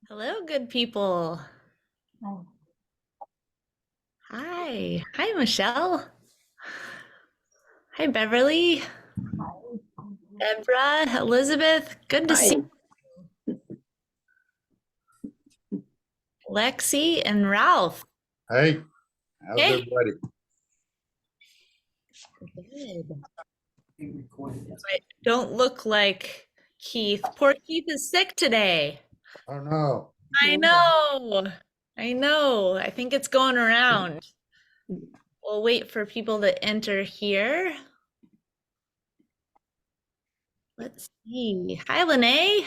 Hello, good people. Hi. Hi, Michelle. Hi, Beverly, Deborah, Elizabeth. Good to see Lexi and Ralph. Hey, how's Hey. everybody? Good. I don't look like Keith. Poor Keith is sick today. Oh no. I know. I know. I think it's going around. We'll wait for people to enter here. Let's see. Hi, Lene.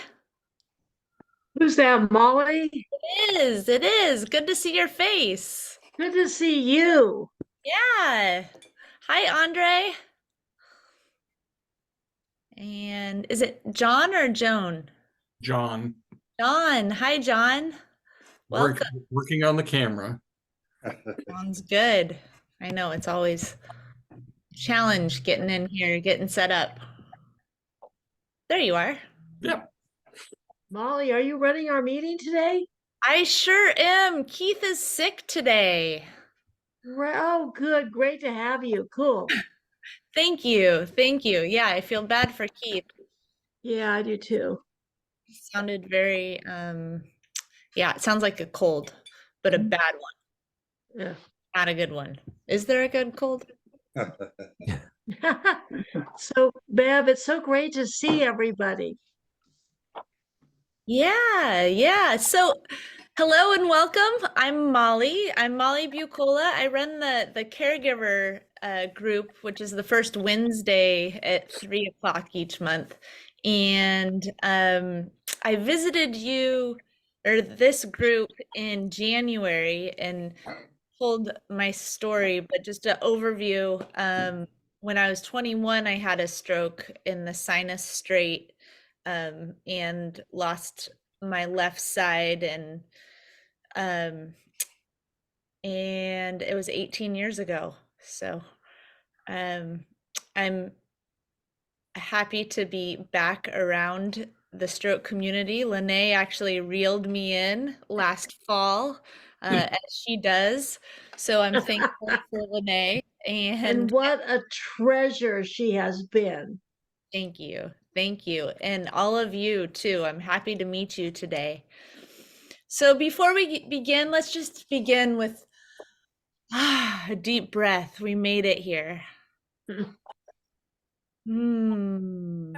Who's that, Molly? It is. It is. Good to see your face. Good to see you. Yeah. Hi, Andre. And is it John or Joan? John. John. Hi, John. Welcome. Working on the camera. Sounds good. I know it's always a challenge getting in here, getting set up. There you are. Yep. Molly, are you running our meeting today? I sure am. Keith is sick today. Oh, good. Great to have you. Cool. Thank you. Thank you. Yeah, I feel bad for Keith. Yeah, I do too. He sounded very, yeah, it sounds like a cold, but a bad one, Yeah. not a good one. Is there a good cold? So, Bev, it's so great to see everybody. Yeah, yeah. So, hello and welcome. I'm Molly. I'm Molly Bucola. I run the caregiver group, which is the first Wednesday at 3 o'clock each month. And I visited you or this group in January and told my story, but just an overview. When I was 21, I had a stroke in the sinus straight and lost my left side um, and it was 18 years ago. So um, I'm happy to be back around the stroke community. Lene actually reeled me in last fall, as she does. So I'm thankful for Lene And and what a treasure she has been. thank you. Thank you. And all of you too. I'm happy to meet you today. So before we begin, let's just begin with a deep breath. We made it here. Hmm.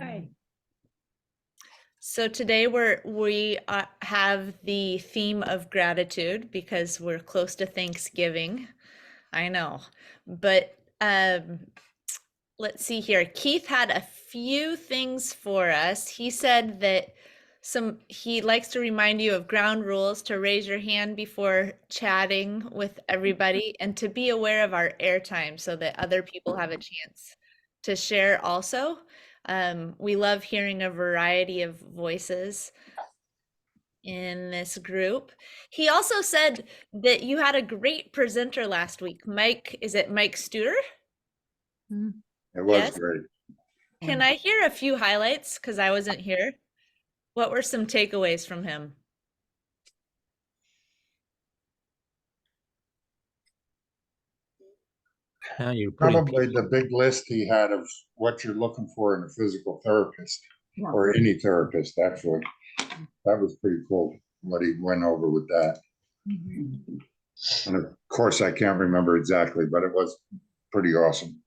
So today we have the theme of gratitude because we're close to Thanksgiving. I know, but let's see here. Keith had a few things for us. He said that he likes to remind you of ground rules to raise your hand before chatting with everybody and to be aware of our airtime so that other people have a chance to share also. We love hearing a variety of voices in this group. He also said that you had a great presenter last week. Mike, is it Mike Studer? It was Yes. great. Can I hear a few highlights? Because I wasn't here. What were some takeaways from him? Probably the big list he had of what you're looking for in a physical therapist or any therapist, actually. That was pretty cool what he went over with that. And of course, I can't remember exactly, but it was pretty awesome.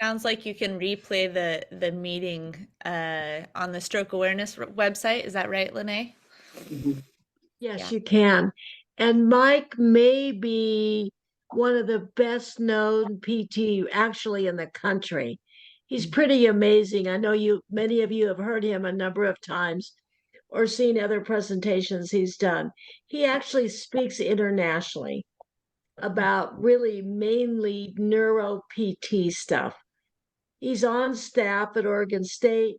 Sounds like you can replay the meeting on the stroke awareness website. Is that right, Lene? Yes, Yeah. you can. And Mike may be one of the best known PT actually in the country. He's pretty amazing. I know many of you have heard him a number of times or seen other presentations he's done. He actually speaks internationally about really mainly neuro PT stuff. He's on staff at Oregon State,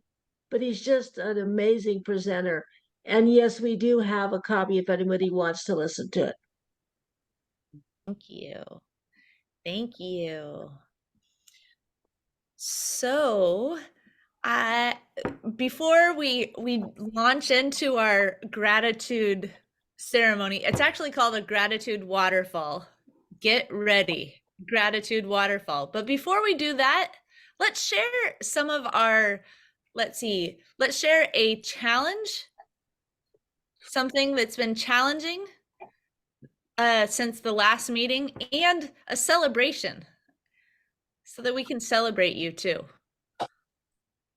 but he's just an amazing presenter. And yes, we do have a copy if anybody wants to listen to it. Thank you. Thank you. So, I before we launch into our gratitude ceremony, it's actually called a gratitude waterfall. Get ready, gratitude waterfall. But before we do that, let's share some of our, let's share a challenge, something that's been challenging since the last meeting, and a celebration so that we can celebrate you too.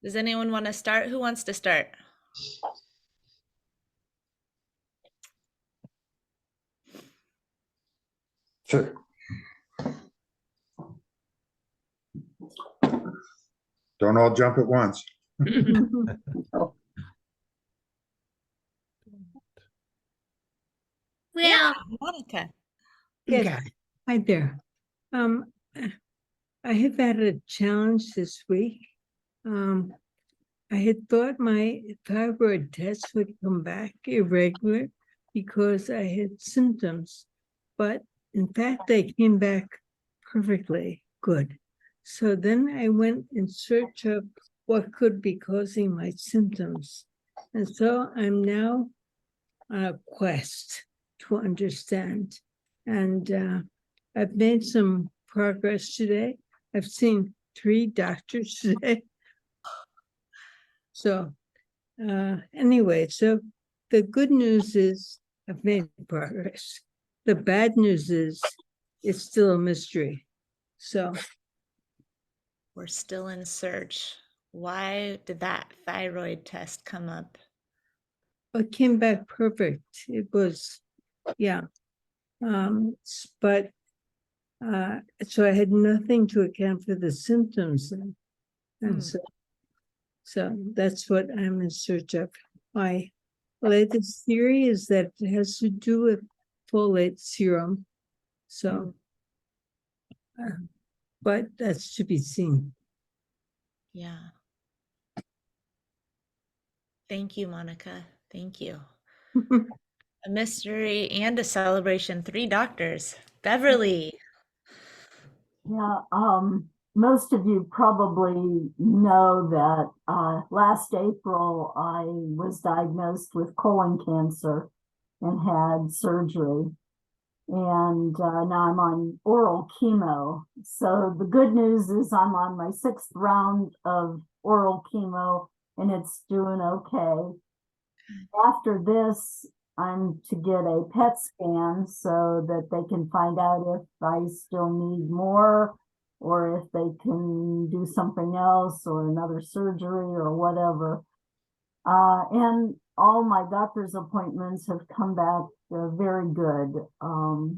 Does anyone want to start? Who wants to start? Sure. Don't all jump at once. Yeah, Monica. Yes. Okay. Hi there. I have had a challenge this week. I had thought my thyroid test would come back irregular because I had symptoms, but in fact, they came back perfectly good. So then I went in search of what could be causing my symptoms. And so I'm now on a quest to understand. And I've made some progress today. I've seen 3 doctors today. So anyway, so the good news is I've made progress. The bad news is it's still a mystery. So We're still in search. Why did that thyroid test come up? it came back perfect. It was, yeah. But so I had nothing to account for the symptoms. And so that's what I'm in search of. My latest theory is that it has to do with folate serum. So, but that's to be seen. Yeah. Thank you, Monica. Thank you. A mystery and a celebration. 3 doctors. Beverly. Yeah, most of you probably know that last April I was diagnosed with colon cancer and had surgery. And now I'm on oral chemo. So the good news is I'm on my 6th round of oral chemo and it's doing okay. After this, I'm to get a PET scan so that they can find out if I still need more or if they can do something else or another surgery or whatever. And all my doctor's appointments have come back very good.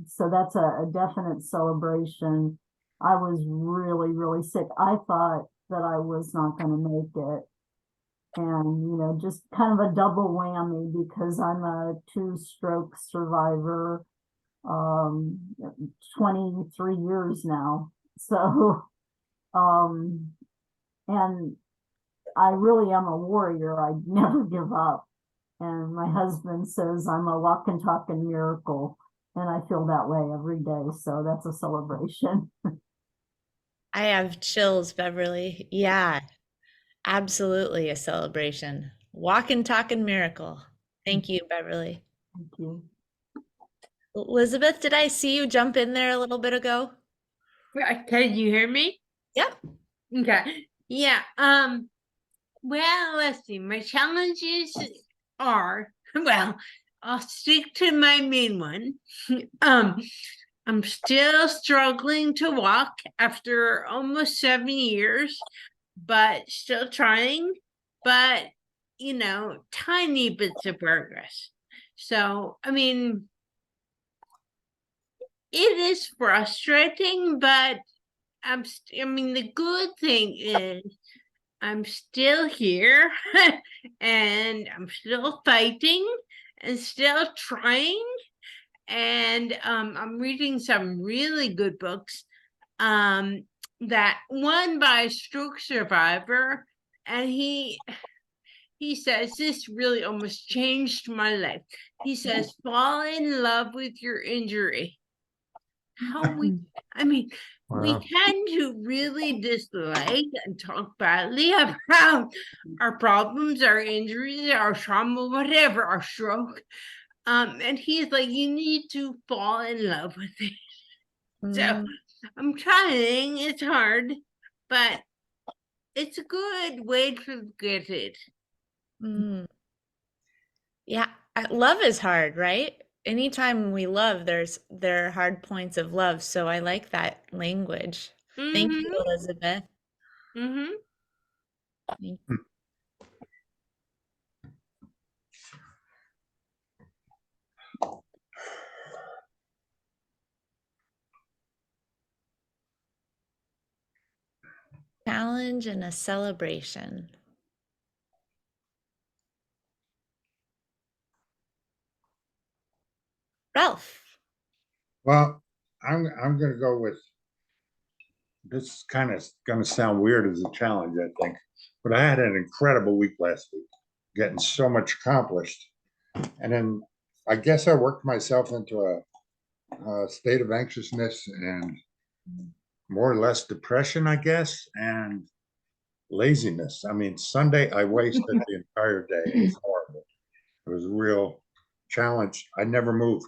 So that's a definite celebration. I was really, really sick. I thought that I was not going to make it. And, just kind of a double whammy because I'm a 2-stroke survivor, 23 years now. So, and I really am a warrior. I never give up. And my husband says I'm a walk and talk and miracle. And I feel that way every day. So that's a celebration. I have chills, Beverly. Yeah, absolutely a celebration. Walk and talk and miracle. Thank you, Beverly. Thank you. Elizabeth, did I see you jump in there a little bit ago? Can you hear me? Yep. Okay. Yeah. Well, let's see. My challenges are, well, I'll stick to my main one. I'm still struggling to walk after almost 7 years, but still trying, but tiny bits of progress. So, I mean, it is frustrating, but I mean, the good thing is I'm still here and I'm still fighting and still trying. And I'm reading some really good books. That one by a stroke survivor, and he says this really almost changed my life. He says, fall in love with your injury. I mean, we Wow. tend to really dislike and talk badly about our problems, our injuries, our trauma, whatever, our stroke. And he's like, you need to fall in love with it. So Mm, I'm trying, it's hard, but it's a good way to get it. mm. Yeah, love is hard, right? Anytime we love, there are hard points of love. So I like that language. Thank you, Mm-hmm. Elizabeth. Mm-hmm. Thank- Challenge and a celebration. Ralph. Well, I'm gonna go with, this is kind of gonna sound weird as a challenge, I think, but I had an incredible week last week, getting so much accomplished. And then I guess I worked myself into a state of anxiousness and more or less depression, I guess, and laziness. I mean, Sunday I wasted the entire day. It was horrible. It was a real challenge. I never moved.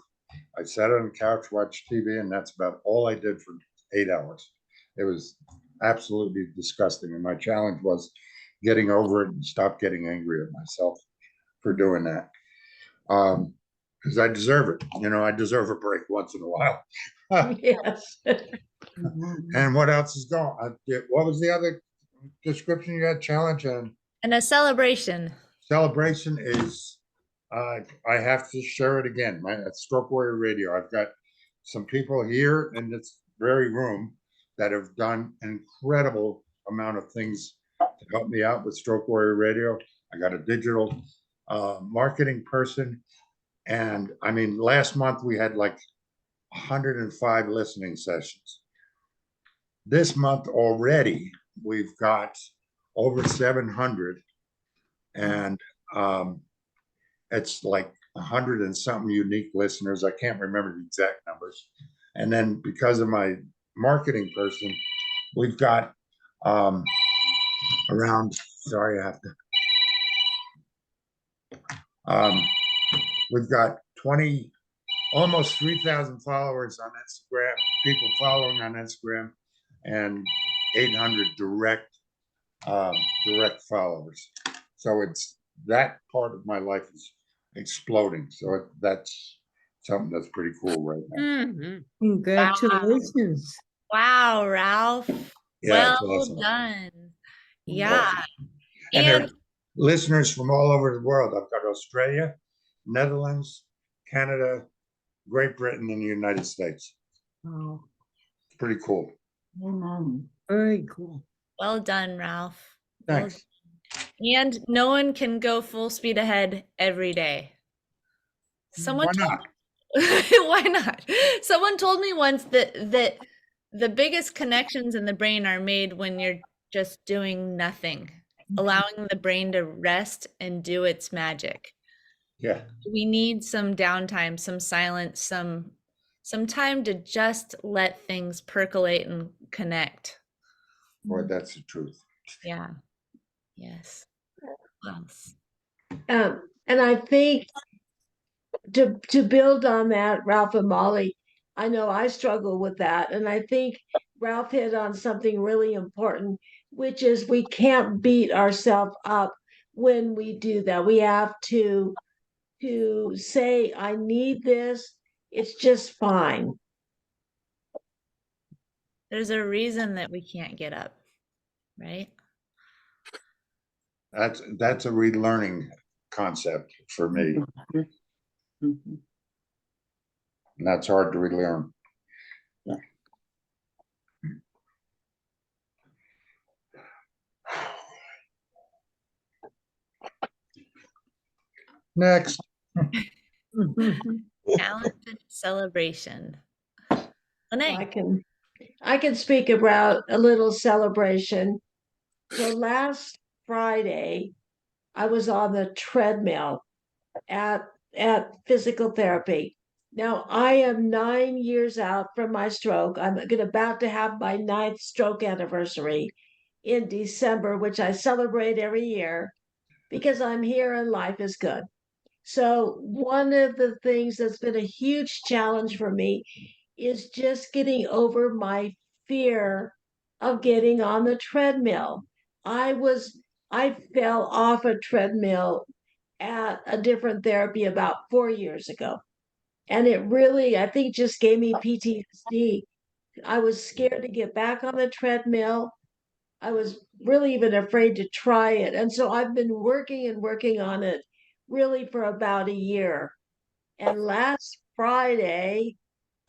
I sat on the couch, watched TV, and that's about all I did for 8 hours. It was absolutely disgusting. And my challenge was getting over it and stop getting angry at myself for doing that. Because I deserve it. You know, I deserve a break once in a while. Yes. And what else is going? What was the other description you had? Challenge and And a celebration. celebration is, I have to share it again. My at Stroke Warrior Radio, I've got some people here in this very room that have done an incredible amount of things to help me out with Stroke Warrior Radio. I got a digital marketing person, and I mean, last month we had like 105 listening sessions. This month already, we've got over 700, and it's like 100 and something unique listeners. I can't remember the exact numbers. And then because of my marketing person, we've got around, sorry, I have to, we've got 20, almost 3,000 followers on Instagram, people following on Instagram, and 800 direct followers. So it's, that part of my life is exploding. So that's something that's pretty cool right now. Mm-hmm. Congratulations. Wow, Ralph. Yeah, it's Well awesome. done. Yeah. And And there are listeners from all over the world. I've got Australia, Netherlands, Canada, Great Britain, and the United States. Oh, It's pretty cool. amen. Very cool. well done, Ralph. Well Thanks. And no one can go full speed ahead every day. Someone Why told not? why not? Someone told me once that the biggest connections in the brain are made when you're just doing nothing, allowing the brain to rest and do its magic. Yeah. We need some downtime, some silence, some time to just let things percolate and connect. Boy, that's the truth. Yeah. Yes. What else? And I think to build on that, Ralph and Molly, I know I struggle with that. And I think Ralph hit on something really important, which is we can't beat ourselves up when we do that. We have to say, I need this. It's just fine. There's a reason that we can't get up, right? That's a relearning concept for me. Mhm. And that's hard to relearn. Next. Challenge and celebration. Lene. I can speak about a little celebration. So last Friday, I was on the treadmill at physical therapy. Now I am 9 years out from my stroke. I'm about to have my 9th stroke anniversary in December, which I celebrate every year because I'm here and life is good. So one of the things that's been a huge challenge for me is just getting over my fear of getting on the treadmill. I fell off a treadmill at a different therapy about 4 years ago. And it really, I think, just gave me PTSD. I was scared to get back on the treadmill. I was really even afraid to try it. And so I've been working and working on it really for about a year. And last Friday,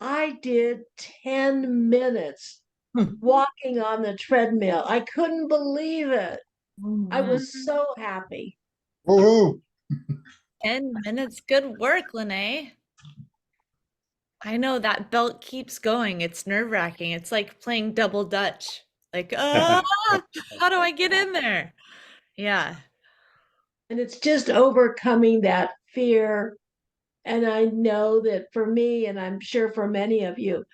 I did 10 minutes walking on the treadmill. I couldn't believe it. I was so happy. Woohoo. 10 minutes. Good work, Lene. I know that belt keeps going. It's nerve-wracking. It's like playing double dutch. Like, how do I get in there? Yeah. And it's just overcoming that fear. And I know that for me, and I'm sure for many of you,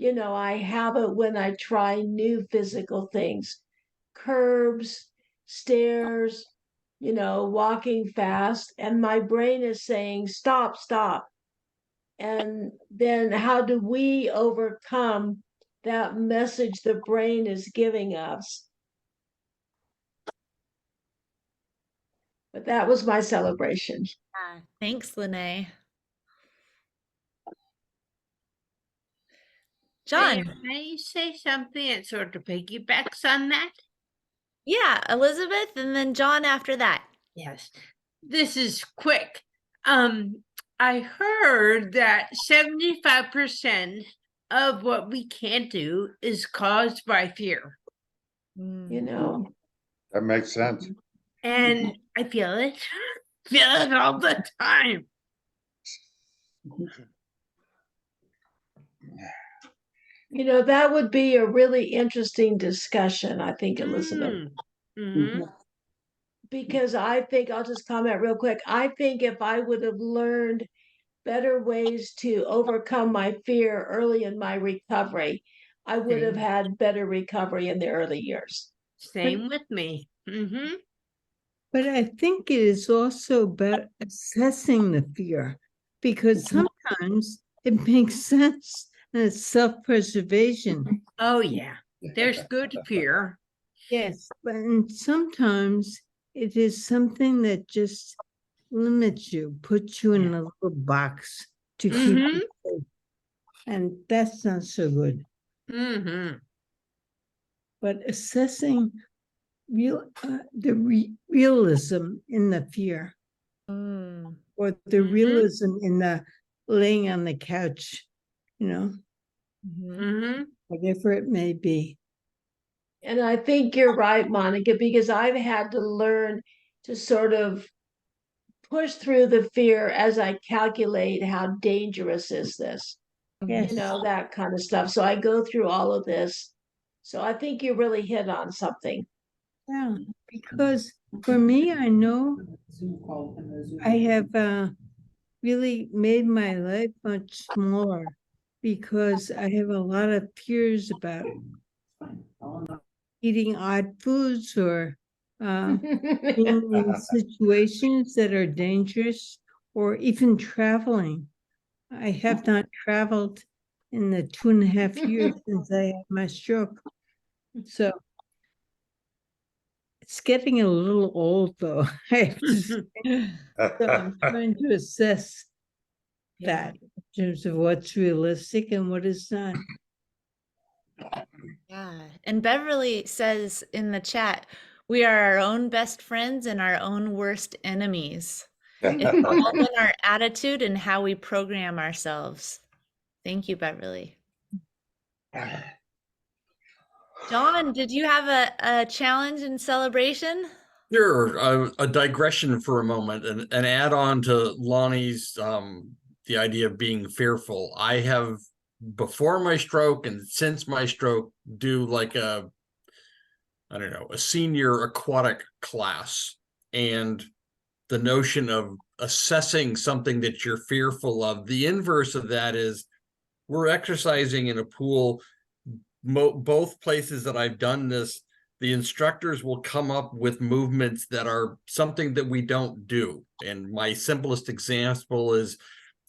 I have it when I try new physical things, curbs, stairs, walking fast. And my brain is saying, stop, stop. And then how do we overcome that message the brain is giving us? But that was my celebration. Thanks, Lene. John. May I say something that sort of piggybacks on that? Yeah, Elizabeth, and then John after that. Yes, this is quick. I heard that 75% of what we can't do is caused by fear. That makes sense. And I feel it. Feel it all the time. That would be a really interesting discussion, I think, Elizabeth. Mm-hmm. Because I think, I'll just comment real quick. I think if I would have learned better ways to overcome my fear early in my recovery, I would have had better recovery in the early years. Same with me. Mm-hmm. But I think it is also about assessing the fear, because sometimes it makes sense and it's self-preservation. Oh, yeah. There's good fear. Yes, but sometimes it is something that just limits you, puts you in a little box to keep you safe. And that's not so good. Mm-hmm. But assessing the realism in the fear, or the realism in the laying on the couch, whatever it may be. And I think you're right, Monica, because I've had to learn to sort of push through the fear as I calculate how dangerous is this, Yes. that kind of stuff. So I go through all of this. So I think you really hit on something. Yeah, because for me, I know I have really made my life much smaller because I have a lot of fears about eating odd foods or being in situations that are dangerous, or even traveling. I have not traveled in the 2.5 years since I had my stroke. So it's getting a little old, though, I have to say. So I'm trying to assess that in terms of what's realistic and what is not. Yeah. And Beverly says in the chat, we are our own best friends and our own worst enemies. It's all in our attitude and how we program ourselves. Thank you, Beverly. John, did you have a challenge and celebration? Sure, a digression for a moment and an add on to Lonnie's the idea of being fearful. I have before my stroke and since my stroke do like I don't know, a senior aquatic class, and the notion of assessing something that you're fearful of. The inverse of that is we're exercising in a pool. Both places that I've done this, the instructors will come up with movements that are something that we don't do. And my simplest example is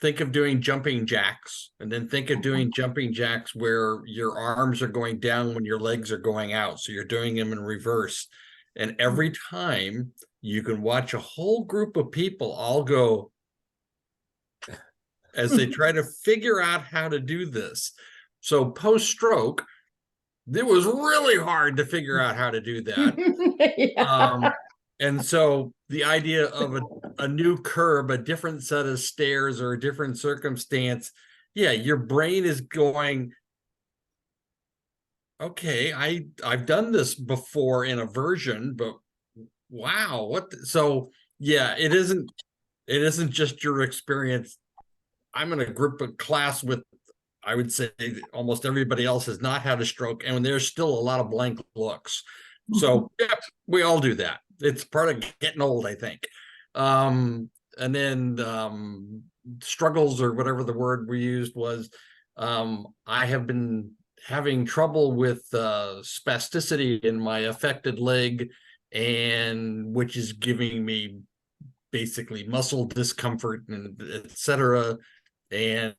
think of doing jumping jacks, and then think of doing jumping jacks where your arms are going down when your legs are going out. So you're doing them in reverse. And every time you can watch a whole group of people all go as they try to figure out how to do this. So post-stroke, it was really hard to figure out how to do that. Yeah. And so the idea of a new curb, a different set of stairs, or a different circumstance, yeah, your brain is going, okay, I've done this before in a version, but wow, so yeah, it isn't just your experience. I'm in a group of class with, I would say, almost everybody else has not had a stroke, and there's still a lot of blank looks. So yeah, we all do that. It's part of getting old, I think. And then struggles, or whatever the word we used was, I have been having trouble with spasticity in my affected leg, and which is giving me basically muscle discomfort and etc. And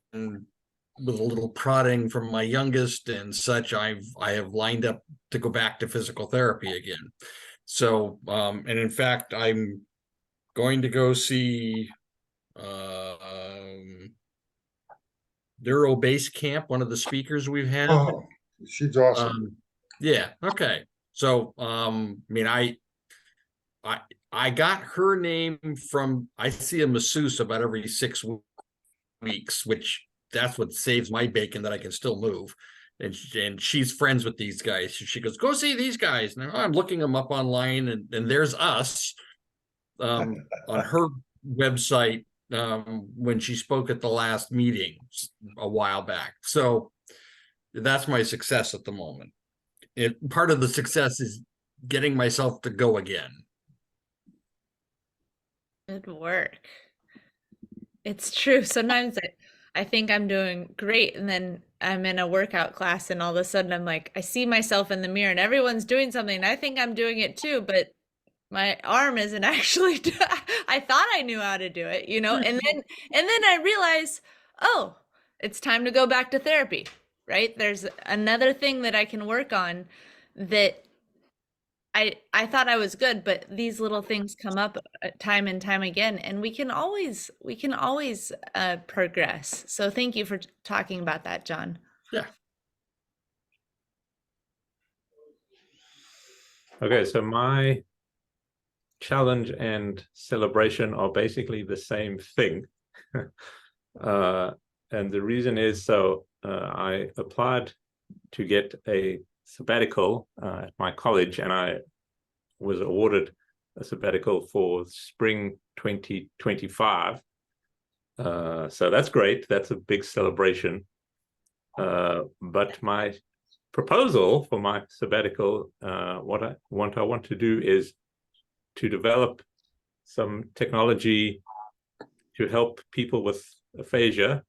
with a little prodding from my youngest and such, I have lined up to go back to physical therapy again. So, and in fact, I'm going to go see Neuro Base Camp, one of the speakers we've had. Oh, she's awesome. Yeah. Okay. So, I mean, I got her name from, I see a masseuse about every 6 weeks, which that's what saves my bacon, that I can still move. And she's friends with these guys. She goes, go see these guys. And I'm looking them up online, and there's us on her website when she spoke at the last meeting a while back. So that's my success at the moment. Part of the success is getting myself to go again. Good work. It's true. Sometimes I think I'm doing great, and then I'm in a workout class, and all of a sudden I'm like, I see myself in the mirror and everyone's doing something, and I think I'm doing it too, but my arm isn't actually I thought I knew how to do it, you know? And then I realize, oh, it's time to go back to therapy, right? There's another thing that I can work on that I thought I was good, but these little things come up time and time again, and we can always progress. So thank you for talking about that, John. Yeah. Okay, so my challenge and celebration are basically the same thing. And the reason is, so I applied to get a sabbatical at my college, and I was awarded a sabbatical for spring 2025. So that's great. That's a big celebration. But my proposal for my sabbatical, what I want to do is to develop some technology to help people with aphasia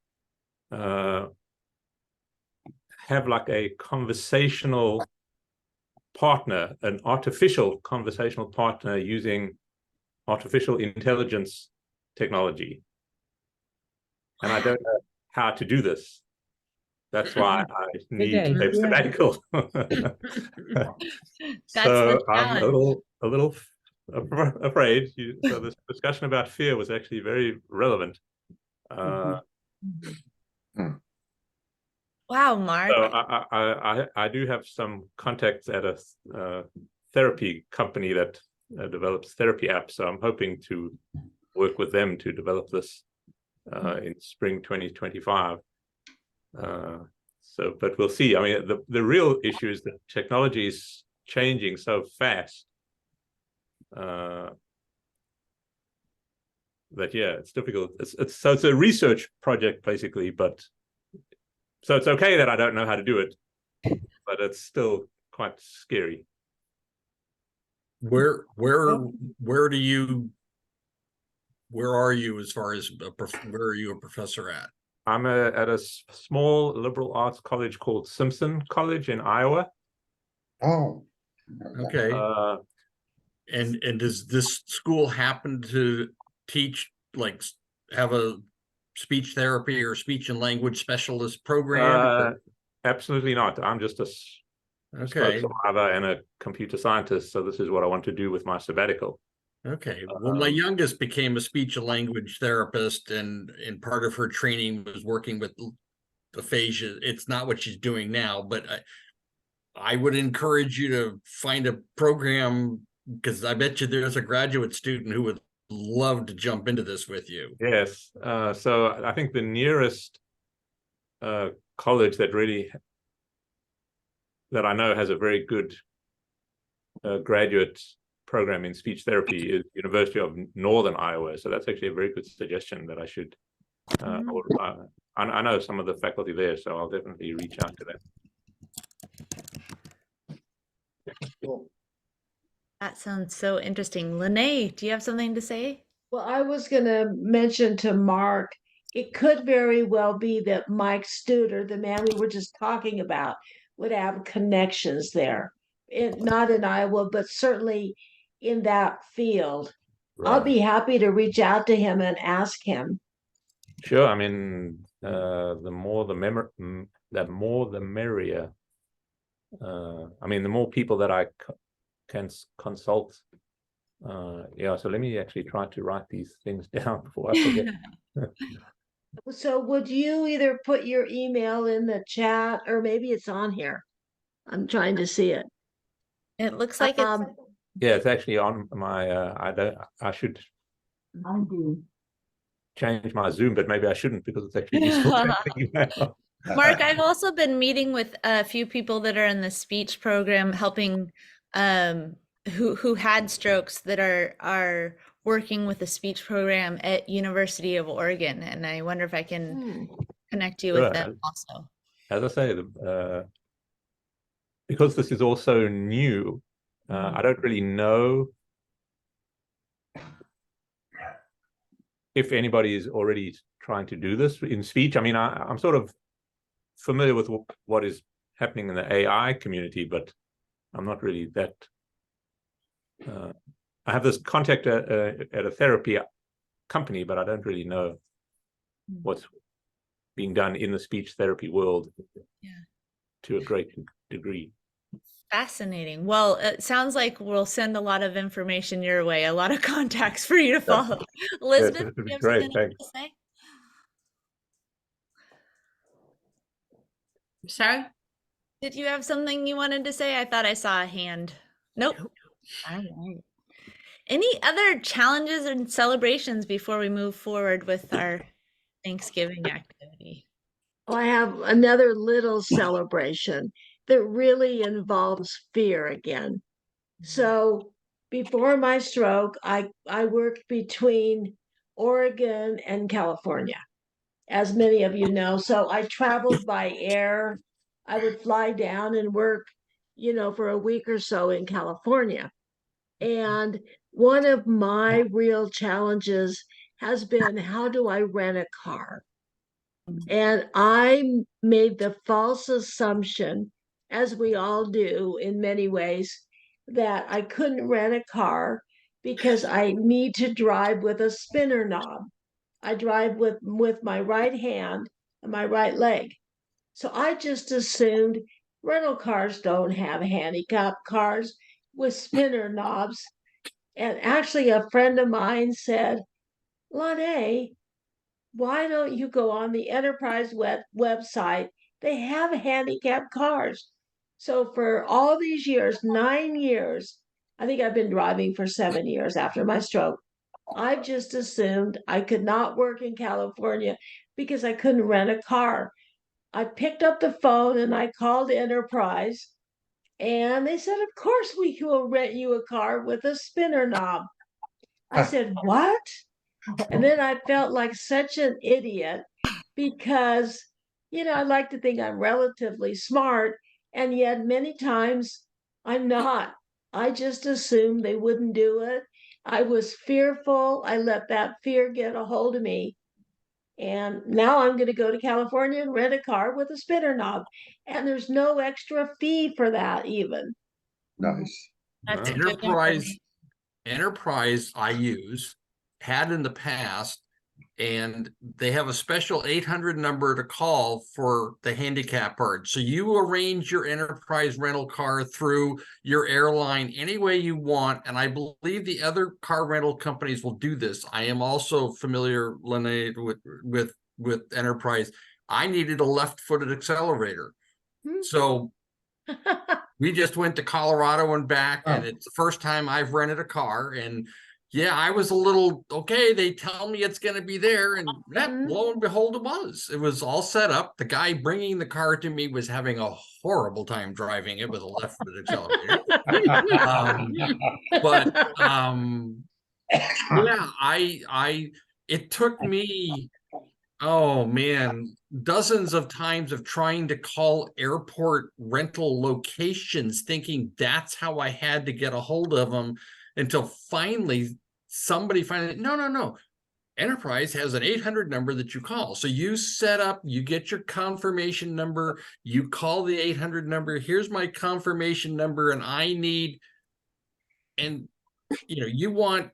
have like a conversational partner, an artificial conversational partner using artificial intelligence technology. And I don't know how to do this. That's why I need a sabbatical. So I'm a little afraid. So this discussion about fear was actually very relevant. Wow, Mark. So I do have some contacts at a therapy company that develops therapy apps. So I'm hoping to work with them to develop this in spring 2025. So, but we'll see. I mean, the real issue is that technology is changing so fast that yeah, it's difficult. It's a research project basically, but so it's okay that I don't know how to do it, but it's still quite scary. Where are you as far as where are you a professor at? I'm at a small liberal arts college called Simpson College in Iowa. Oh. Okay. And does this school happen to teach, like, have a speech therapy or speech and language specialist program? Absolutely not. I'm just a Okay. survivor and a computer scientist, so this is what I want to do with my sabbatical. Okay. Well, my youngest became a speech and language therapist, and part of her training was working with aphasia. It's not what she's doing now, but I would encourage you to find a program, because I bet you there's a graduate student who would love to jump into this with you. Yes. So I think the nearest college that I know has a very good graduate program in speech therapy is University of Northern Iowa. So that's actually a very good suggestion that I should. I know some of the faculty there, so I'll definitely reach out to them. Cool. That sounds so interesting. Lene, do you have something to say? Well, I was going to mention to Mark, it could very well be that Mike Studer, the man we were just talking about, would have connections there. Not in Iowa, but certainly in that field. I'll be happy to reach out to him and ask him. Sure. I mean, the more the merrier. I mean, the more people that I can consult. Yeah, so let me actually try to write these things down before I forget. So would you either put your email in the chat, or maybe it's on here? I'm trying to see it. It looks like it's Yeah, it's actually on my I should change my Zoom, but maybe I shouldn't, because it's actually useful to have an email. Mark, I've also been meeting with a few people that are in the speech program, helping who had strokes, that are working with the speech program at University of Oregon, and I wonder if I can connect you with them also. As I say, because this is also new, I don't really know if anybody is already trying to do this in speech. I mean, I'm sort of familiar with what is happening in the AI community, but I'm not really that. I have this contact at a therapy company, but I don't really know what's being done in the speech therapy world to a great degree. Fascinating. Well, it sounds like we'll send a lot of information your way, a lot of contacts for you to follow. Elizabeth, do you have great, something to say? Sorry? Did you have something you wanted to say? I thought I saw a hand. Nope. All right. Any other challenges and celebrations before we move forward with our Thanksgiving activity? I have another little celebration that really involves fear again. So before my stroke, I worked between Oregon and California, as many of you know. So I traveled by air. I would fly down and work, for a week or so in California. And one of my real challenges has been, how do I rent a car? And I made the false assumption, as we all do in many ways, that I couldn't rent a car because I need to drive with a spinner knob. I drive with my right hand and my right leg. So I just assumed rental cars don't have handicap cars with spinner knobs. And actually, a friend of mine said, Lane, why don't you go on the Enterprise website? They have handicapped cars. So for all these years, 9 years, I think I've been driving for 7 years after my stroke. I've just assumed I could not work in California because I couldn't rent a car. I picked up the phone and I called Enterprise, And they said, of course we will rent you a car with a spinner knob. I said, what? And then I felt like such an idiot because, I like to think I'm relatively smart, and yet many times I'm not. I just assumed they wouldn't do it. I was fearful. I let that fear get a hold of me. And now I'm going to go to California and rent a car with a spinner knob. And there's no extra fee for that, even. Nice. That's Wow. good information. Enterprise I use had in the past, and they have a special 800 number to call for the handicap part. So you arrange your Enterprise rental car through your airline any way you want, and I believe the other car rental companies will do this. I am also familiar, Lene, with Enterprise. I needed a left-footed accelerator, so we just went to Colorado and back, and it's the first time I've rented a car. And yeah, I was a little, okay, they tell me it's going to be there. And lo and behold, it was all set up. The guy bringing the car to me was having a horrible time driving it with a left-footed accelerator. But yeah, it took me, oh man, dozens of times of trying to call airport rental locations, thinking that's how I had to get a hold of them, until finally somebody no. Enterprise has an 800 number that you call. So you set up, you get your confirmation number, you call the 800 number. Here's my confirmation number, and you want,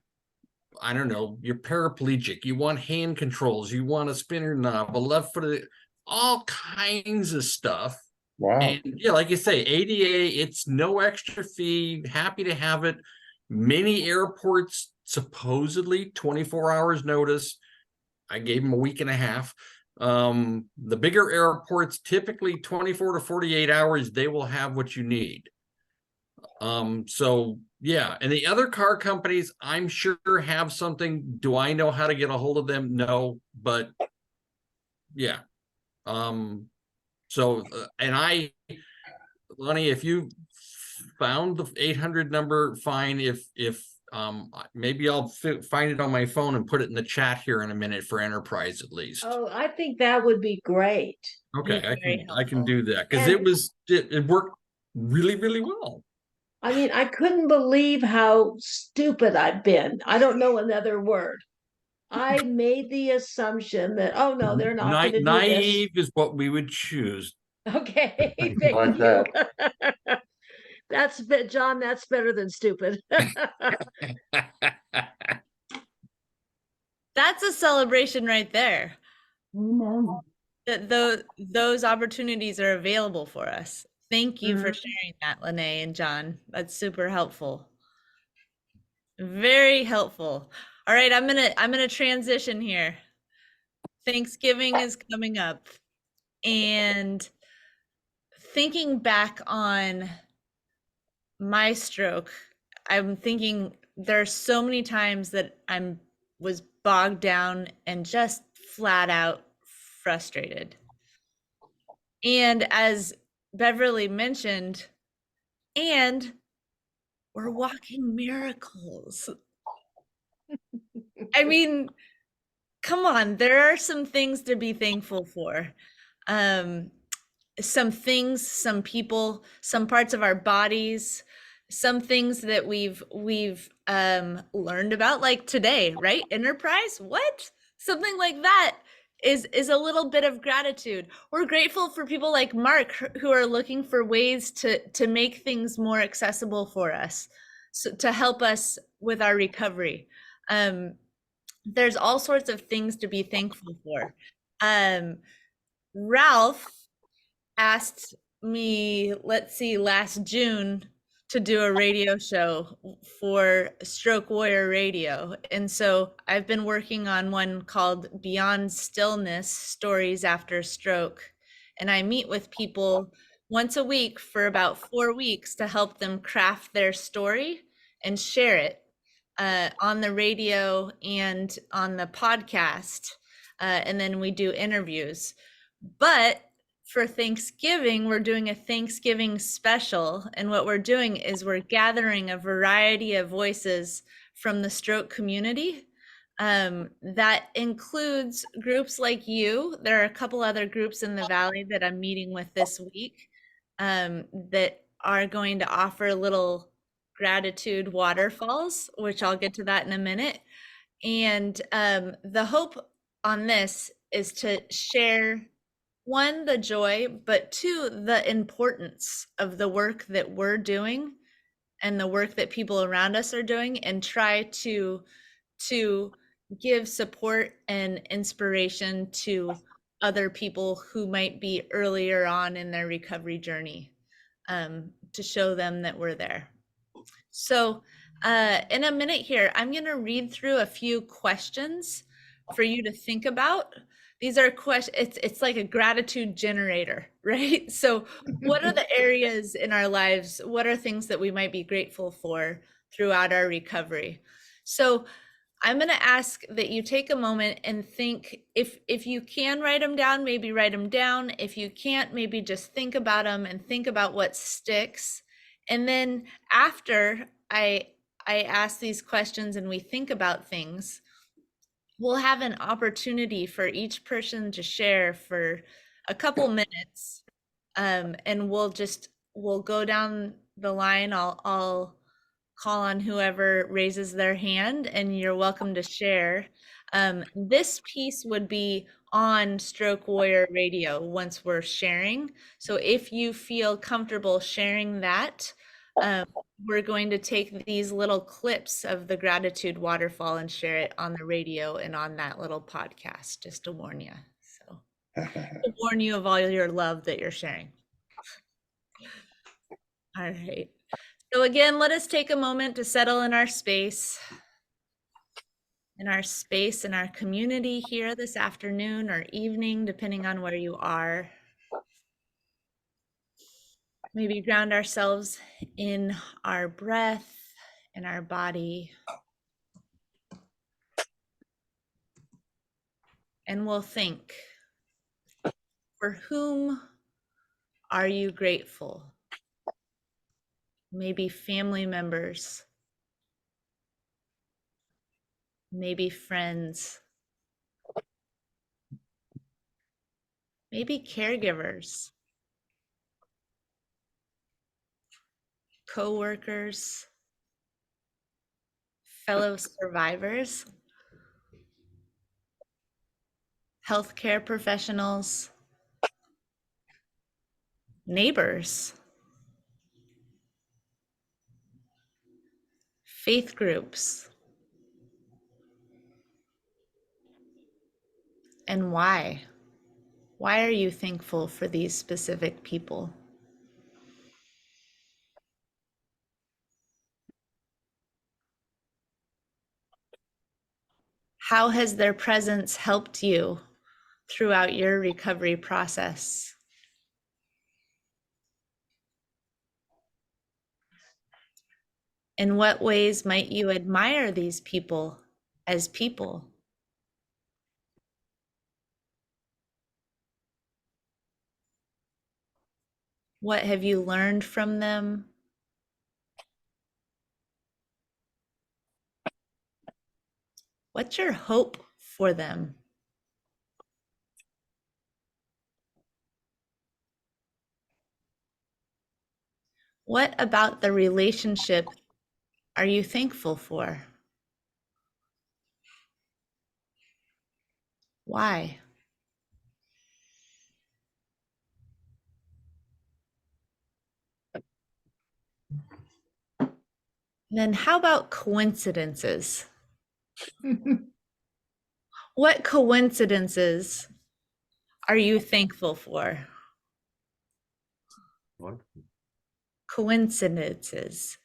I don't know, you're paraplegic, you want hand controls, you want a spinner knob, a left foot, all kinds of stuff. Wow. And yeah, like you say, ADA, it's no extra fee, happy to have it. Many airports, supposedly 24 hours notice. I gave them a week and a half. The bigger airports, typically 24 to 48 hours, they will have what you need. So yeah, and the other car companies, I'm sure, have something. Do I know how to get a hold of them? No, but yeah. So and Lonnie, if you found the 800 number, fine. If maybe I'll find it on my phone and put it in the chat here in a minute for Enterprise at least. Oh, I think that would be great. Okay, Very I can helpful. do that, because And- it worked really, really well. I mean, I couldn't believe how stupid I've been. I don't know another word. I made the assumption that, oh no, they're not going to do this. Naive is what we would choose. Okay, Like thank you. that. John, that's better than stupid. That's a celebration right there. Amen. That those opportunities are available for us. Thank you for sharing that, Lene and John. That's super helpful. Very helpful. All right, I'm gonna transition here. Thanksgiving is coming up, and thinking back on my stroke, I'm thinking there are so many times that was bogged down and just flat out frustrated. And as Beverly mentioned, and we're walking miracles. I mean, come on, there are some things to be thankful for. Some things, some people, some parts of our bodies, some things that we've learned about, like today, right? Enterprise, what? Something like that is a little bit of gratitude. We're grateful for people like Mark who are looking for ways to make things more accessible for us, so to help us with our recovery. There's all sorts of things to be thankful for. Ralph asked me, let's see, last June to do a radio show for Stroke Warrior Radio. And so I've been working on one called Beyond Stillness, Stories After Stroke. And I meet with people once a week for about 4 weeks to help them craft their story and share it on the radio and on the podcast. And then we do interviews. But for Thanksgiving, we're doing a Thanksgiving special. And what we're doing is we're gathering a variety of voices from the stroke community. That includes groups like you. There are a couple other groups in the Valley that I'm meeting with this week that are going to offer little gratitude waterfalls, which I'll get to that in a minute. And the hope on this is to share, one, the joy, but two, the importance of the work that we're doing and the work that people around us are doing, and try to give support and inspiration to other people who might be earlier on in their recovery journey, to show them that we're there. So in a minute here, I'm going to read through a few questions for you to think about. These are questions, it's like a gratitude generator, right? So what are the areas in our lives? What are things that we might be grateful for throughout our recovery? So I'm going to ask that you take a moment and think, if you can write them down, maybe write them down. If you can't, maybe just think about them and think about what sticks. And then after I ask these questions and we think about things, we'll have an opportunity for each person to share for a couple minutes. And we'll go down the line. I'll call on whoever raises their hand, and you're welcome to share. This piece would be on Stroke Warrior Radio once we're sharing. So if you feel comfortable sharing that, we're going to take these little clips of the gratitude waterfall and share it on the radio and on that little podcast, just to warn you. So to warn you of all your love that you're sharing. All right. So again, let us take a moment to settle in our space, in our community here this afternoon or evening, depending on where you are. Maybe ground ourselves in our breath, in our body. And we'll think, for whom are you grateful? Maybe family members, maybe friends, maybe caregivers, co-workers, fellow survivors, healthcare professionals, neighbors, faith groups, and why? Why are you thankful for these specific people? How has their presence helped you throughout your recovery process? In what ways might you admire these people as people? What have you learned from them? What's your hope for them? What about the relationship are you thankful for? Why? Then how about coincidences? What coincidences are you thankful for? What? Coincidences,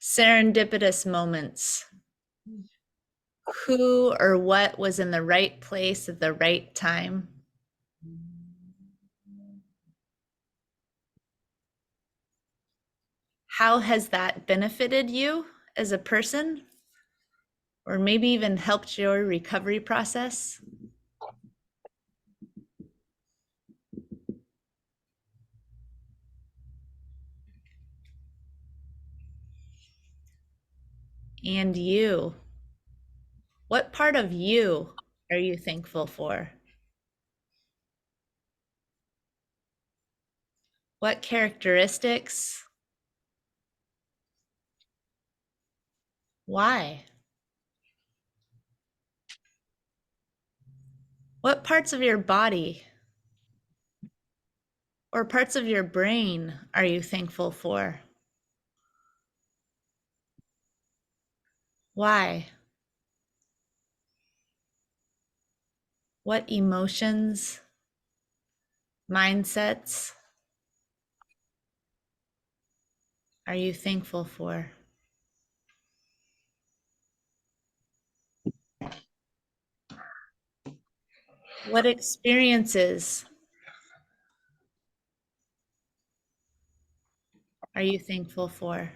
serendipitous moments. Who or what was in the right place at the right time? How has that benefited you as a person? Or maybe even helped your recovery process? And you. What part of you are you thankful for? What characteristics? Why? What parts of your body or parts of your brain are you thankful for? Why? What emotions, mindsets are you thankful for? What experiences are you thankful for?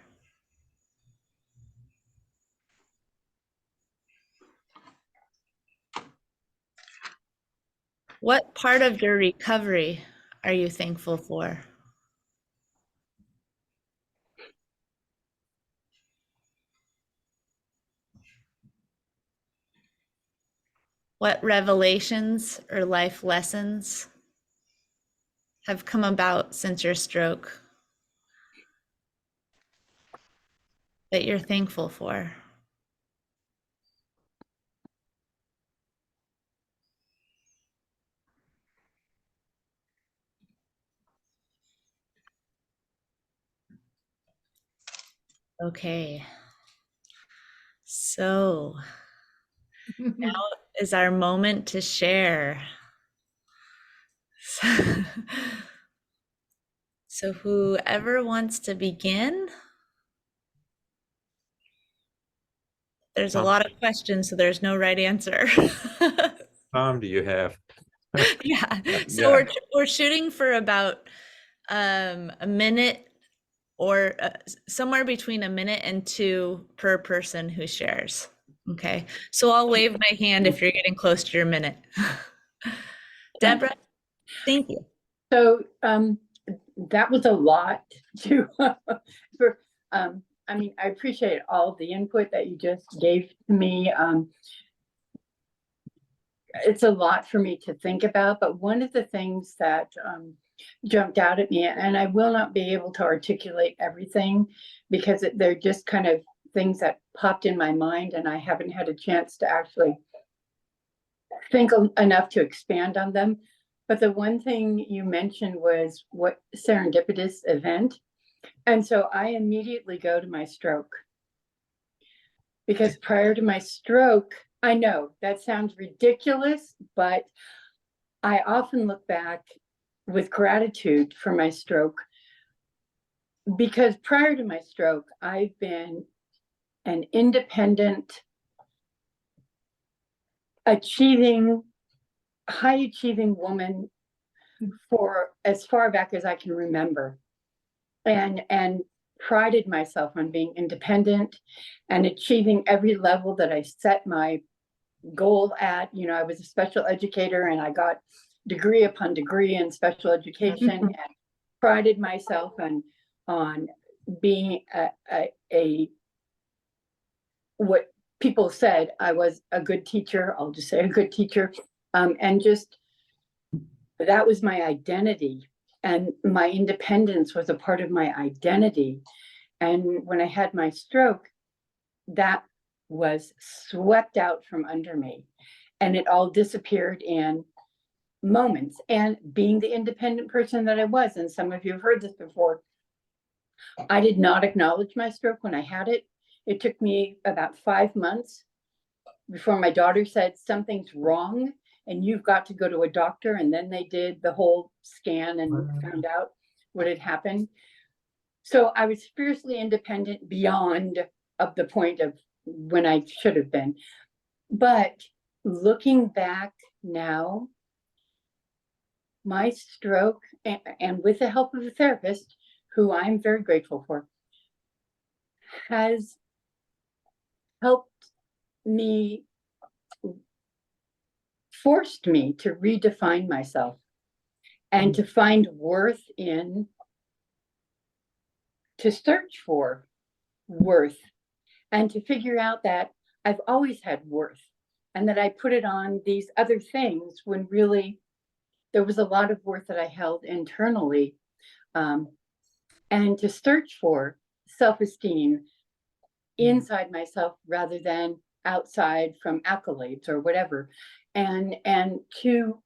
What part of your recovery are you thankful for? What revelations or life lessons have come about since your stroke that you're thankful for? Okay. So now is our moment to share. So whoever wants to begin, there's a lot of questions, so there's no right answer. Time do you have? Yeah. So Yeah. we're shooting for about a minute or somewhere between a minute and two per person who shares. Okay. So I'll wave my hand if you're getting close to your minute. Deborah, thank you. So that was a lot to for I mean, I appreciate all the input that you just gave to me. It's a lot for me to think about, but one of the things that jumped out at me, and I will not be able to articulate everything because they're just kind of things that popped in my mind, and I haven't had a chance to actually think enough to expand on them. But the one thing you mentioned was what serendipitous event. And so I immediately go to my stroke. Because prior to my stroke, I know that sounds ridiculous, but I often look back with gratitude for my stroke. Because prior to my stroke, I've been an independent, high achieving woman for as far back as I can remember. And prided myself on being independent and achieving every level that I set my goal at. You know, I was a special educator and I got degree upon degree in special education and prided myself on being a what people said I was a good teacher. I'll just say a good teacher. And just that was my identity. And my independence was a part of my identity. And when I had my stroke, that was swept out from under me. And it all disappeared in moments. And being the independent person that I was, and some of you have heard this before, I did not acknowledge my stroke when I had it. It took me about 5 months before my daughter said, something's wrong and you've got to go to a doctor. And then they did the whole scan and found out what had happened. So I was fiercely independent beyond of the point of when I should have been. But looking back now, my stroke, and with the help of a therapist, who I'm very grateful for, has helped me, forced me to redefine myself and to find worth in, to search for worth and to figure out that I've always had worth and that I put it on these other things when really there was a lot of worth that I held internally. And to search for self-esteem inside myself rather than outside from accolades or whatever. And to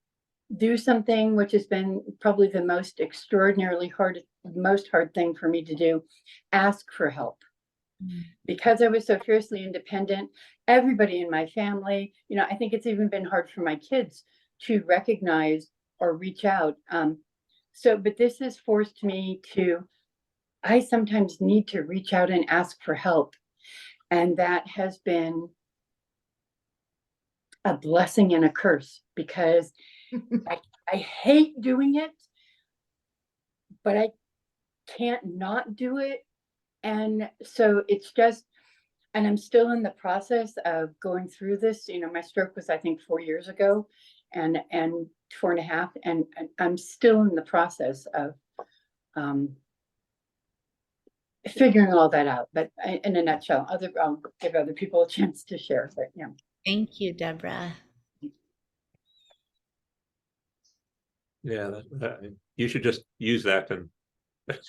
do something which has been probably the most extraordinarily most hard thing for me to do, ask for help. Because I was so fiercely independent, everybody in my family, you know, I think it's even been hard for my kids to recognize or reach out. But this has forced me to, I sometimes need to reach out and ask for help. And that has been a blessing and a curse because I hate doing it, but I can't not do it. And so it's just, and I'm still in the process of going through this. You know, my stroke was, I think, 4 years ago and 4.5. And I'm still in the process of figuring all that out. But in a nutshell, I'll give other people a chance to share. But yeah. Thank you, Deborah. Yeah, you should just use that, and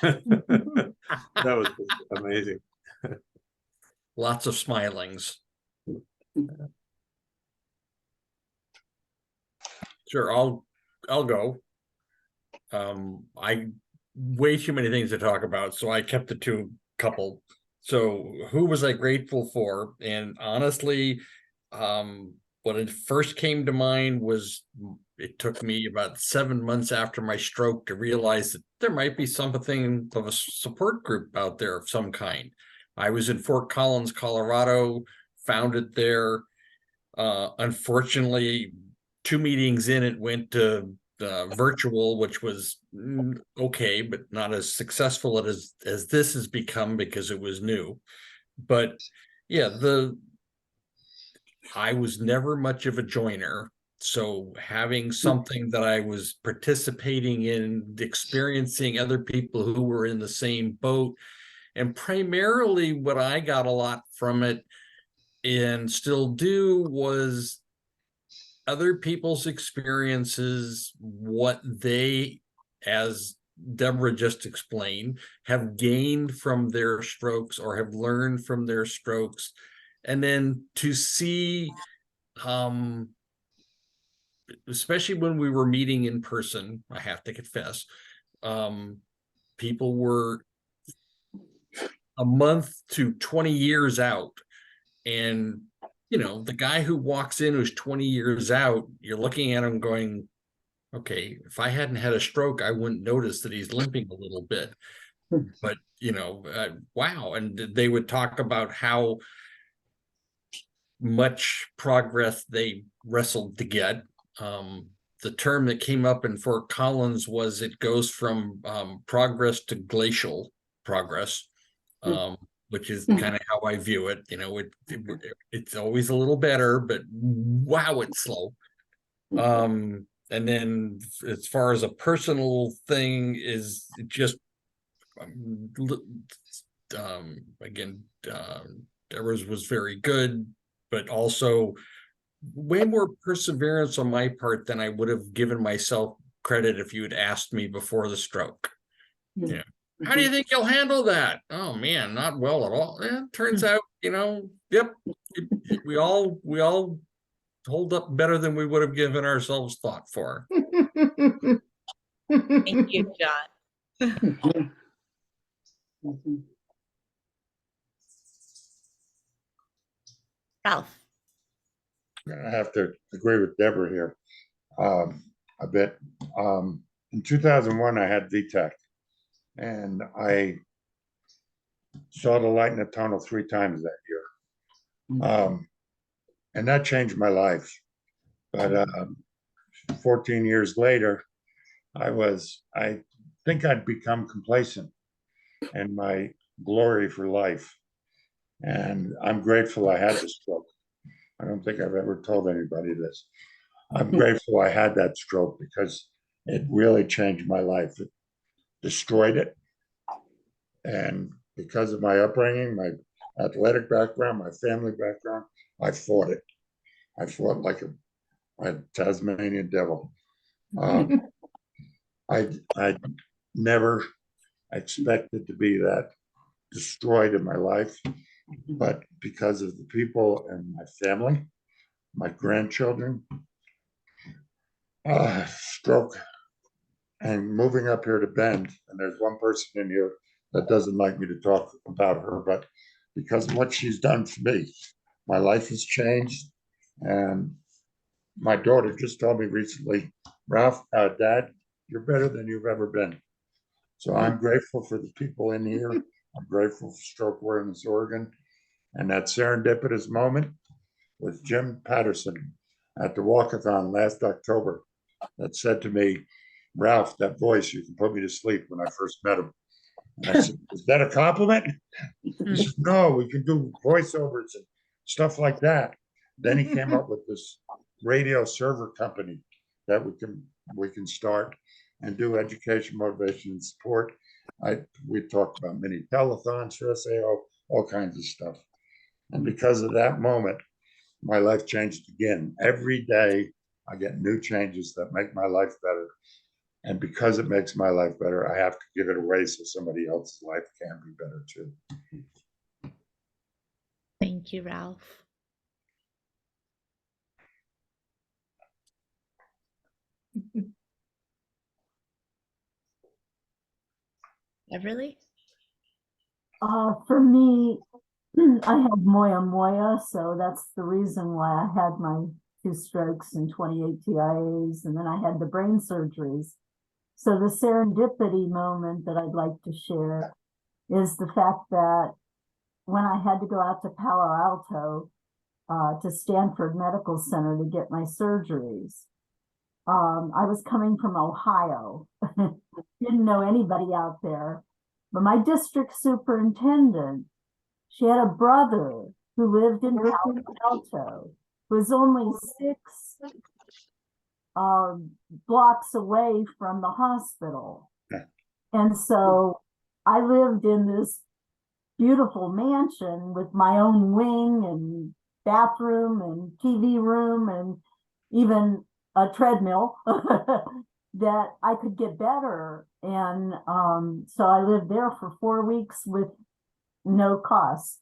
that was amazing. Lots of smilings. Sure, I'll go. I way too many things to talk about, so I kept it to a couple. So who was I grateful for? And honestly, what it first came to mind was it took me about 7 months after my stroke to realize that there might be something of a support group out there of some kind. I was in Fort Collins, Colorado, found it there. Unfortunately, 2 meetings in, it went to virtual, which was okay, but not as successful as this has become because it was new. But yeah, I was never much of a joiner. So having something that I was participating in, experiencing other people who were in the same boat, and primarily what I got a lot from it and still do was other people's experiences, what they, as Deborah just explained, have gained from their strokes or have learned from their strokes. And then to see, especially when we were meeting in person, I have to confess, people were a month to 20 years out. And, you know, the guy who walks in who's 20 years out, you're looking at him going, okay, if I hadn't had a stroke, I wouldn't notice that he's limping a little bit. But, you know, wow. And they would talk about how much progress they wrestled to get. The term that came up in Fort Collins was it goes from progress to glacial progress, which is kind of how I view it. You know, it's always a little better, but wow, it's slow. And then as far as a personal thing is just again, Deborah's was very good, but also way more perseverance on my part than I would have given myself credit if you had asked me before the stroke. Yeah. How do you think you'll handle that? Oh man, not well at all. Turns out, you know, yep, we all hold up better than we would have given ourselves thought for. Thank you, John. Ralph. I have to agree with Deborah here a bit. In 2001, I had VTAC, and I saw the light in the tunnel 3 times that year. And that changed my life. But 14 years later, I think I'd become complacent in my glory for life. And I'm grateful I had the stroke. I don't think I've ever told anybody this. I'm grateful I had that stroke because it really changed my life. It destroyed it. And because of my upbringing, my athletic background, my family background, I fought it. I fought like a Tasmanian devil. I never expected to be that destroyed in my life, but because of the people and my family, my grandchildren, stroke, and moving up here to Bend, and there's one person in here that doesn't like me to talk about her, but because of what she's done for me, my life has changed. And my daughter just told me recently, Ralph, Dad, you're better than you've ever been. So I'm grateful for the people in here. I'm grateful for Stroke Awareness Oregon. And that serendipitous moment was Jim Patterson at the walkathon last October that said to me, Ralph, that voice, you can put me to sleep, when I first met him. And I said, is that a compliment? He said, no, we can do voiceovers and stuff like that. Then he came up with this radio server company that we can start and do education, motivation, and support. We talked about mini telethons for SAO, all kinds of stuff. And because of that moment, my life changed again. Every day I get new changes that make my life better. And because it makes my life better, I have to give it away so somebody else's life can be better too. Thank you, Ralph. Beverly? For me, I have moya moya, so that's the reason why I had my 2 strokes and 28 TIAs, and then I had the brain surgeries. So the serendipity moment that I'd like to share is the fact that when I had to go out to Palo Alto to Stanford Medical Center to get my surgeries, I was coming from Ohio, didn't know anybody out there, but my district superintendent, she had a brother who lived in Palo Alto, who was only 6 blocks away from the hospital. And so I lived in this beautiful mansion with my own wing and bathroom and TV room and even a treadmill that I could get better. And so I lived there for 4 weeks with no cost.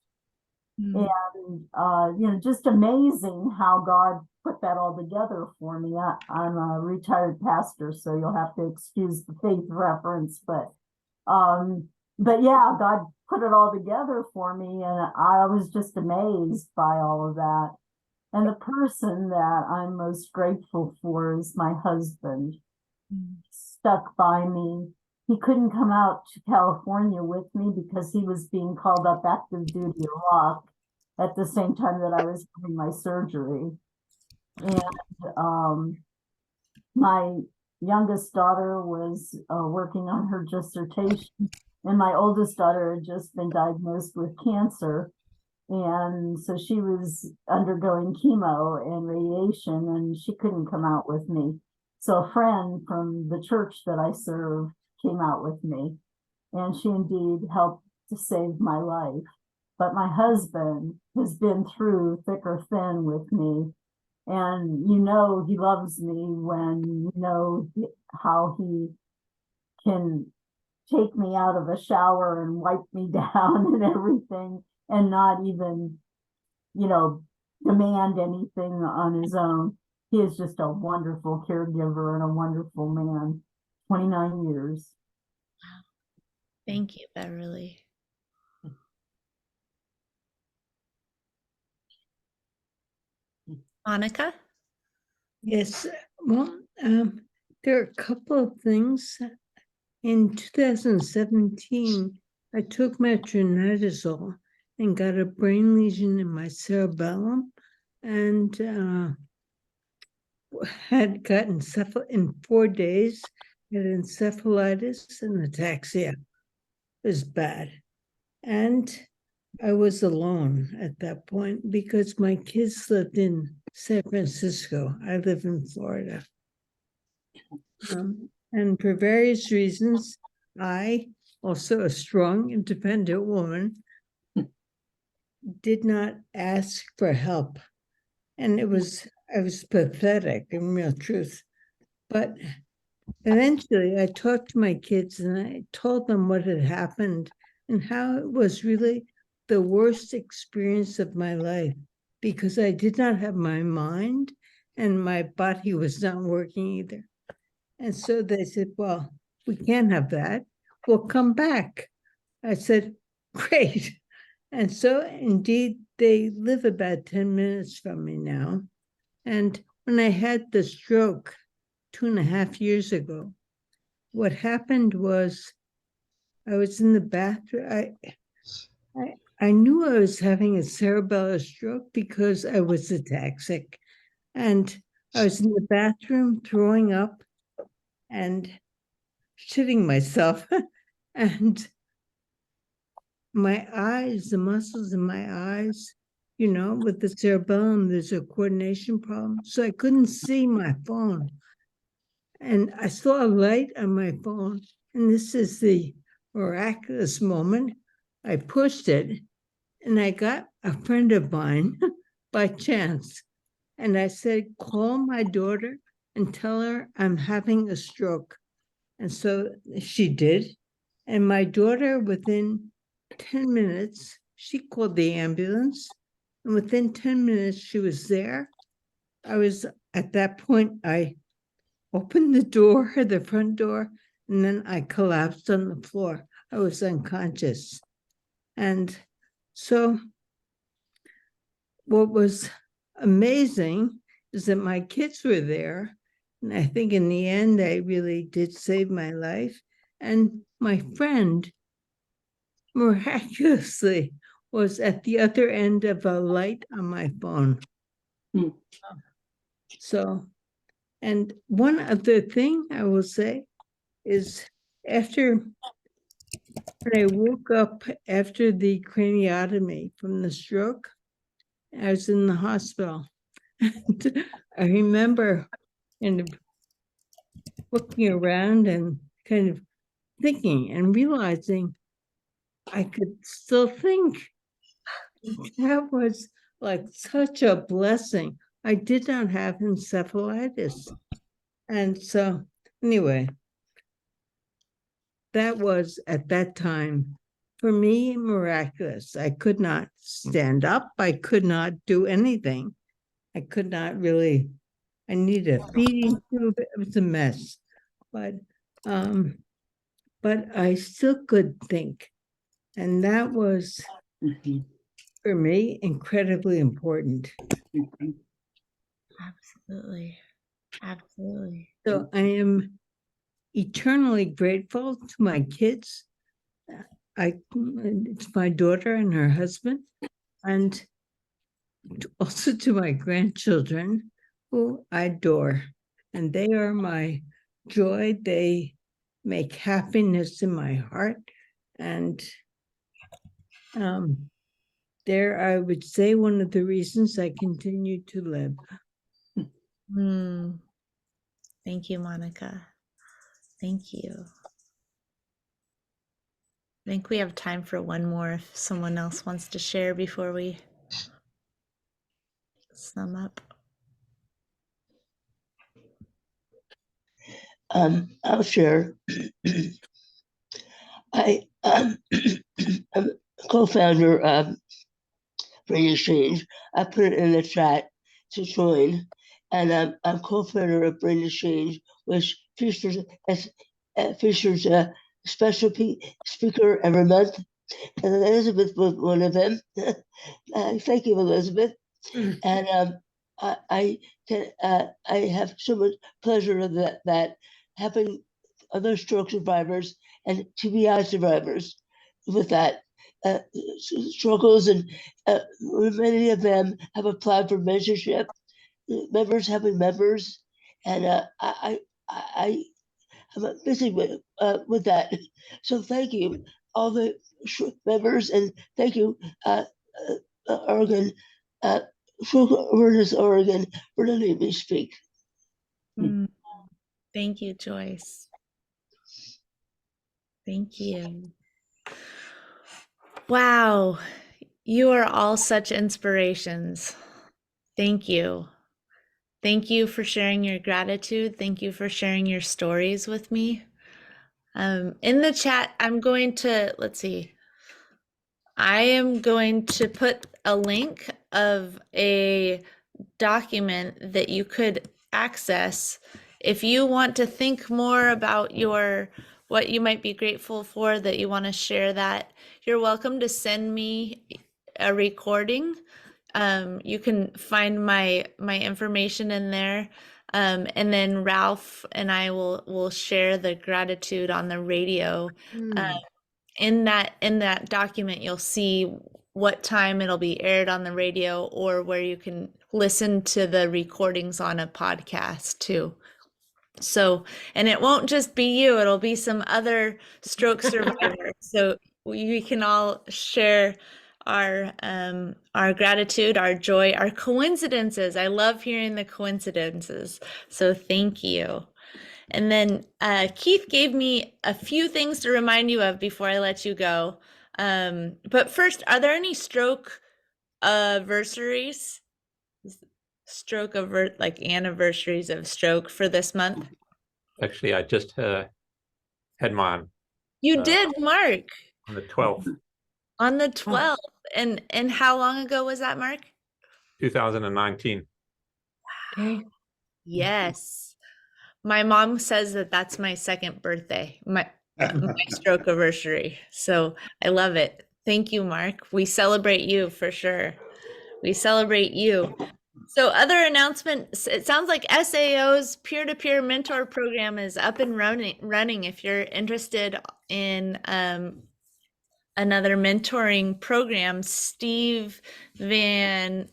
And just amazing how God put that all together for me. I'm a retired pastor, so you'll have to excuse the faith reference, but yeah, God put it all together for me, and I was just amazed by all of that. And the person that I'm most grateful for is my husband. Stuck by me. He couldn't come out to California with me because he was being called up active duty Iraq at the same time that I was having my surgery. And my youngest daughter was working on her dissertation, and my oldest daughter had just been diagnosed with cancer. And so she was undergoing chemo and radiation, and she couldn't come out with me. So a friend from the church that I serve came out with me, and she indeed helped to save my life. But my husband has been through thick or thin with me, and he loves me when you know how he can take me out of a shower and wipe me down and everything, and not even, demand anything on his own. He is just a wonderful caregiver and a wonderful man. 29 years. Thank you, Beverly. Monica? Yes, well, there are a couple of things. In 2017, I took metronidazole and got a brain lesion in my cerebellum, and had gotten in 4 days, had encephalitis and ataxia. It was bad. And I was alone at that point because my kids lived in San Francisco. I live in Florida. And for various reasons, I, also a strong, independent woman, did not ask for help. And I was pathetic in real truth. But eventually I talked to my kids and I told them what had happened and how it was really the worst experience of my life because I did not have my mind and my body was not working either. And so they said, well, we can't have that. We'll come back. I said, great. And so indeed, they live about 10 minutes from me now. And when I had the stroke 2.5 years ago, what happened was I was in the bathroom. I knew I was having a cerebellar stroke because I was ataxic. And I was in the bathroom throwing up and shitting myself. And my eyes, the muscles in my eyes, with the cerebellum, there's a coordination problem. So I couldn't see my phone. And I saw a light on my phone. And this is the miraculous moment. I pushed it and I got a friend of mine by chance. And I said, call my daughter and tell her I'm having a stroke. And so she did. And my daughter, within 10 minutes, she called the ambulance. And within 10 minutes, she was there. At that point, I opened the door, the front door, and then I collapsed on the floor. I was unconscious. And so what was amazing is that my kids were there. And I think in the end, I really did save my life. And my friend miraculously was at the other end of a light on my phone. So, and one other thing I will say is when I woke up after the craniotomy from the stroke, I was in the hospital. And I remember kind of looking around and kind of thinking and realizing I could still think. That was like such a blessing. I did not have encephalitis. And so, anyway, that was at that time for me miraculous. I could not stand up, I could not do anything. I could not really, I needed a feeding tube. It was a mess. But I still could think. And that was for me incredibly important. Absolutely. Absolutely. So I am eternally grateful to my kids. It's my daughter and her husband, and also to my grandchildren who I adore. And they are my joy. They make happiness in my heart. And they're, I would say, one of the reasons I continue to live. Thank you, Monica. Thank you. I think we have time for one more if someone else wants to share before we sum up. I'll share. I'm a co-founder of Brain Exchange. I put it in the chat to join, and I'm co-founder of Brain Exchange, which features a special speaker every month, and Elizabeth was one of them. Thank you, Elizabeth. And I have so much pleasure of that helping other stroke survivors and TBI survivors with that struggles, and many of them have applied for mentorship. Members helping members, and I'm busy with that. So thank you, all the members, and thank you, Oregon. Oregon, for letting me speak. Thank you, Joyce. Thank you. Wow. You are all such inspirations. Thank you. Thank you for sharing your gratitude. Thank you for sharing your stories with me. In the chat, I'm going to, let's see, I am going to put a link of a document that you could access if you want to think more about what you might be grateful for, that you want to share that. You're welcome to send me a recording. You can find my information in there. And then Ralph and I will share the gratitude on the radio. In that document, you'll see what time it'll be aired on the radio, or where you can listen to the recordings on a podcast too. So, and it won't just be you, it'll be some other stroke survivors. So we can all share our gratitude, our joy, our coincidences. I love hearing the coincidences. So thank you. And then Keith gave me a few things to remind you of before I let you go. But first, are there any stroke anniversaries? Like anniversaries of stroke for this month? Actually, I just had mine. You did, Mark. On the 12th. On the 12th. And how long ago was that, Mark? 2019. Okay. Yes. My mom says that that's my second birthday, my stroke anniversary. So I love it. Thank you, Mark. We celebrate you for sure. We celebrate you. So other announcements, it sounds like SAO's peer-to-peer mentor program is up and running. If you're interested in another mentoring program, Steve Van,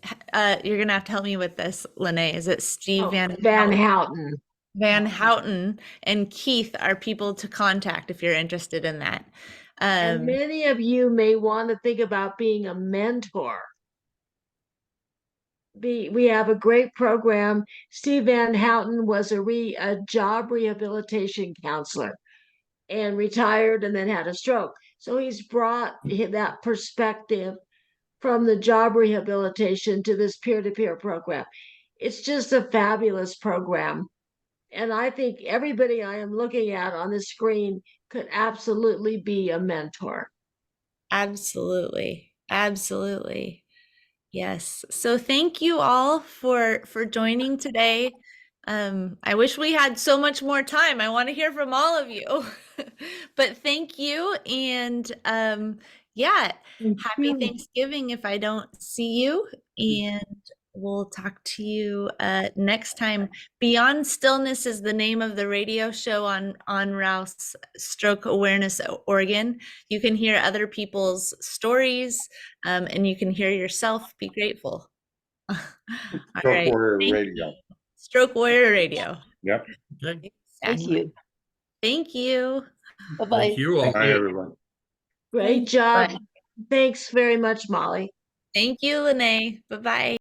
you're gonna have to help me with this, Lene. Is it Steve Van Houten? Van Houten and Keith are people to contact if you're interested in that. And many of you may want to think about being a mentor. We have a great program. Steve Van Houten was a job rehabilitation counselor and retired and then had a stroke. So he's brought that perspective from the job rehabilitation to this peer-to-peer program. It's just a fabulous program. And I think everybody I am looking at on the screen could absolutely be a mentor. Absolutely. Absolutely. Yes. So thank you all for joining today. I wish we had so much more time. I want to hear from all of you. But thank you. And yeah, happy Thanksgiving if I don't see you. And we'll talk to you next time. Beyond Stillness is the name of the radio show on Rouse Stroke Awareness Oregon. You can hear other people's stories, and you can hear yourself be grateful. All Stroke right. Warrior Radio. Stroke Warrior Radio. Yep. Okay. Thank you. Thank you. Bye-bye. Thank you all. Bye, everyone. Great job. Thanks very much, Molly. Thank you, Lene. Bye-bye.